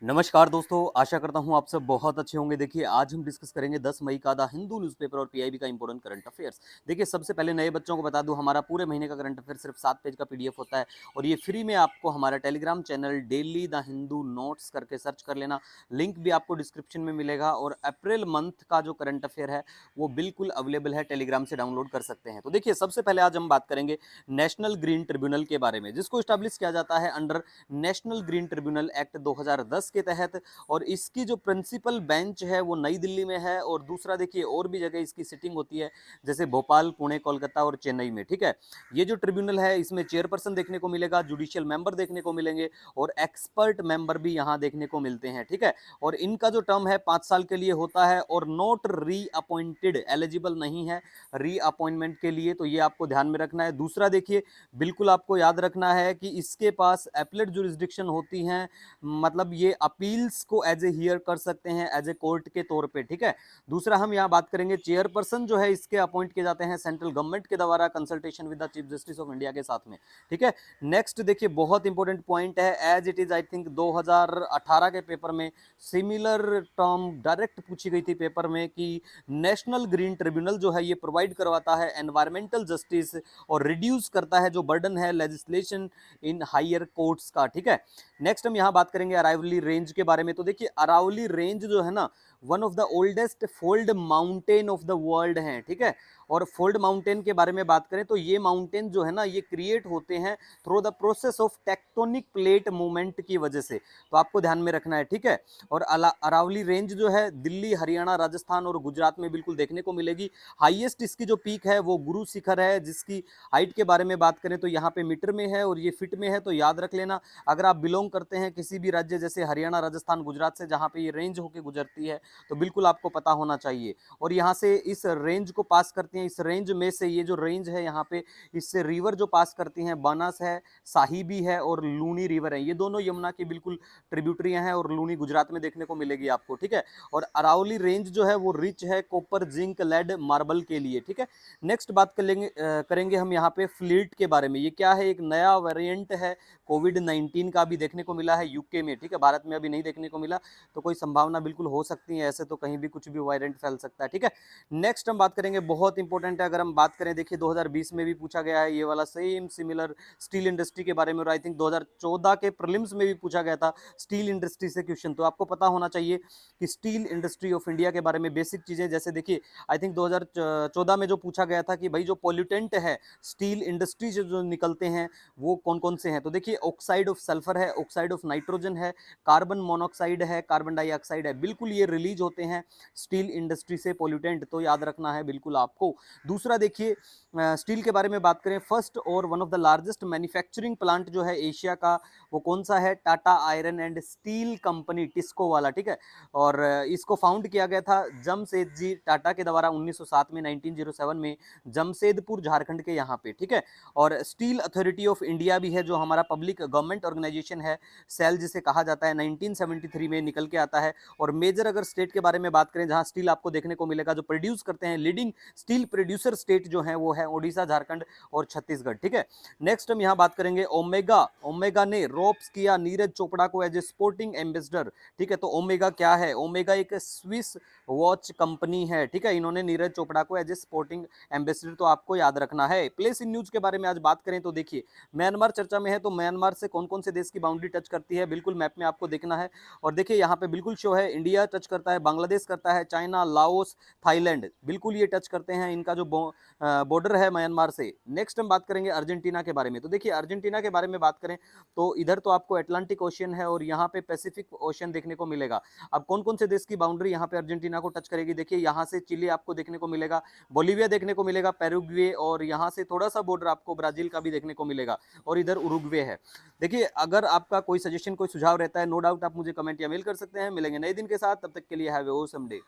नमस्कार दोस्तों, आशा करता हूँ आप सब बहुत अच्छे होंगे। देखिए, आज हम डिस्कस करेंगे 10 मई का द हिंदू न्यूज़पेपर और पीआईबी का इंपॉर्टेंट करंट अफेयर्स। देखिए, सबसे पहले नए बच्चों को बता दूँ, हमारा पूरे महीने का करंट अफेयर सिर्फ 7 पेज का पीडीएफ होता है और ये फ्री में आपको हमारा Telegram channel daily the Hindu notes करके सर्च कर लेना। लिंक भी आपको डिस्क्रिप्शन में मिलेगा और अप्रैल मंथ का जो करंट अफेयर है, वो बिल्कुल अवेलेबल है, टेलीग्राम से डाउनलोड कर सकते हैं। तो देखिए, सबसे पहले आज हम बात करेंगे नेशनल ग्रीन ट्रिब्यूनल के बारे में, जिसको स्टैब्लिश किया जाता है under national green tribunal act 2010 के तहत। और इसकी जो प्रिंसिपल बेंच है वो नई दिल्ली में है और दूसरा देखिए और भी जगह इसकी सिटिंग होती है, जैसे भोपाल, पुणे, कोलकाता और चेन्नई में। ठीक है, ये जो ट्रिब्यूनल है इसमें चेयरपर्सन देखने को मिलेगा, जुडिशियल मेंबर देखने को मिलेंगे और एक्सपर्ट मेंबर भी यहाँ देखने को मिलते हैं। ठीक है, और इनका जो टर्म है 5 साल के लिए होता है और नॉट री अपॉइंटेड, एलिजिबल नहीं है री अपॉइंटमेंट के लिए, तो ये आपको ध्यान में रखना है। दूसरा देखिए, बिल्कुल आपको याद रखना है कि इसके पास एपलेट जुरिस्डिक्शन होती हैं, मतलब ये अपील्स को एज ए हियर कर सकते हैं एज ए कोर्ट के तौर पे। ठीक है, दूसरा हम यहाँ बात करेंगे चेयरपर्सन जो है इसके अपॉइंट किए जाते हैं सेंट्रल गवर्नमेंट के द्वारा consultation with the chief justice of India के साथ में। ठीक है, नेक्स्ट देखिए बहुत इंपॉर्टेंट पॉइंट है, as it is I think 2018 के पेपर में सिमिलर टर्म डायरेक्ट पूछी गई थी पेपर में कि नेशनल ग्रीन ट्रिब्यूनल जो है ये प्रोवाइड करवाता है एनवायरमेंटल जस्टिस और रिड्यूस करता है जो बर्डन है लेजिस्लेशन इन हायर कोर्ट्स का। ठीक है, नेक्स्ट हम यहाँ बात करेंगे अरावली रेंज के बारे में। तो देखिए, अरावली रेंज जो है ना, one of the oldest fold mountain of the world है। ठीक है, और फोल्ड माउंटेन के बारे में बात करें तो ये माउंटेन जो है ना, ये क्रिएट होते हैं through the process of tectonic plate movement की वजह से, तो आपको ध्यान में रखना है। ठीक है, और अरावली रेंज जो है दिल्ली, हरियाणा, राजस्थान और गुजरात में बिल्कुल देखने को मिलेगी। हाईएस्ट इसकी जो पीक है वो गुरु शिखर है, जिसकी हाइट के बारे में बात करें तो यहाँ पे मीटर में है और ये फिट में है, तो याद रख लेना। अगर आप बिलोंग करते हैं किसी भी राज्य जैसे हरियाणा, राजस्थान, गुजरात से, जहाँ पे ये रेंज होकर गुजरती है, तो बिल्कुल आपको पता होना चाहिए। और यहाँ से इस रेंज को पास करती हैं, इस रेंज में से ये जो रेंज है यहाँ पे, इससे रिवर जो पास करती हैं, बानस है, साहिबी है और लूनी रिवर है, ये दोनों यमुना की बिल्कुल ट्रिब्यूटरियां हैं और लूनी गुजरात में देखने को मिलेगी आपको। ठीक है, और अरावली रेंज जो है वो रिच है कॉपर, जिंक, लेड, मार्बल के लिए। ठीक है, नेक्स्ट बात करेंगे हम यहाँ पे फ्लीट के बारे में। ये क्या है, एक नया वेरिएंट है, कोविड-19 का भी देखने को मिला है यूके में। ठीक है, भारत में अभी नहीं देखने को मिला, तो कोई संभावना बिल्कुल हो सकती है, ऐसे तो कहीं भी कुछ भी वेरिएंट फैल सकता है। ठीक है, नेक्स्ट हम बात करेंगे, बहुत इंपॉर्टेंट है, अगर हम बात करें, देखिए 2020 में भी पूछा गया है ये वाला सेम सिमिलर स्टील इंडस्ट्री के बारे में, और आई थिंक 2014 के प्रीलिम्स में भी पूछा गया था स्टील इंडस्ट्री से क्वेश्चन। तो आपको पता होना चाहिए कि स्टील इंडस्ट्री ऑफ इंडिया के बारे में बेसिक चीजें, जैसे देखिए आई थिंक 2014 में जो पूछा गया था कि भाई जो पोल्यूटेंट है स्टील इंडस्ट्री से जो निकलते हैं वो कौन कौन से हैं, तो देखिए ऑक्साइड ऑफ सल्फर है, ऑक्साइड ऑफ नाइट्रोजन है, कार्बन मोनोऑक्साइड है, कार्बन डाइऑक्साइड है, बिल्कुल ये रिलीज होते हैं स्टील इंडस्ट्री से पोल्यूटेंट, तो याद रखना है बिल्कुल आपको। दूसरा देखिए, स्टील के बारे में बात करें, फर्स्ट और one of the largest manufacturing plant जो है एशिया का, वो कौन सा है, Tata iron and steel company, TISCO वाला। ठीक है, और इसको फाउंड किया गया था जमशेदजी टाटा के द्वारा 1907 में, 1907 में, जमशेदपुर झारखंड के यहाँ पे। ठीक है, और स्टील अथॉरिटी ऑफ इंडिया भी है जो हमारा पब्लिक गवर्नमेंट ऑर्गेनाइजेशन है, सेल जिसे कहा जाता है, 1973 में निकल के आता है। और मेजर अगर स्टेट के बारे में बात करें जहां स्टील आपको देखने को मिलेगा, जो प्रोड्यूस करते हैं, लीडिंग स्टील प्रोड्यूसर स्टेट जो है वो है ओडिशा, झारखंड और छत्तीसगढ़। ठीक है, नेक्स्ट हम यहाँ बात करेंगे ओमेगा। ओमेगा ने रोप्स किया नीरज चोपड़ा को एज ए स्पोर्टिंग एम्बेसडर। ठीक है, तो ओमेगा क्या है, ओमेगा एक स्विस वॉच कंपनी है। ठीक है, इन्होंने नीरज चोपड़ा को एज ए स्पोर्टिंग एम्बेसडर, तो आपको याद रखना है। प्लेस इन न्यूज के बारे में आज बात करें तो देखिए, म्यांमार चर्चा में है, तो म्यांमार से कौन कौन से देश की बाउंड्री टच करती है, बिल्कुल मैप में आपको देखना है। और देखिए यहाँ पे बिल्कुल शो है, इंडिया टच करता है, बांग्लादेश करता है, चाइना, लाओस, थाईलैंड, बिल्कुल ये टच करते हैं, इनका जो बॉर्डर है म्यांमार से। नेक्स्ट हम बात करेंगे अर्जेंटीना के बारे में। तो देखिए अर्जेंटीना के बारे में बात करें तो इधर तो आपको अटलांटिक ओशियन है और यहाँ पे पैसिफिक ओशियन देखने को मिलेगा। अब कौन कौन से देश की बाउंड्री यहाँ पे अर्जेंटीना को टच करेगी, देखिए यहाँ से चिली आपको देखने को मिलेगा, बोलीविया देखने को मिलेगा, पेरुग्वे, और यहाँ से थोड़ा सा बॉर्डर आपको ब्राजील का भी देखने को मिलेगा, और इधर उरुग्वे है। देखिए अगर आपका कोई सजेशन, कोई सुझाव रहता है, नो डाउट आप मुझे कमेंट या मेल कर सकते हैं। मिलेंगे नए दिन के साथ, तब तक के लिए हैव ए ऑसम डे।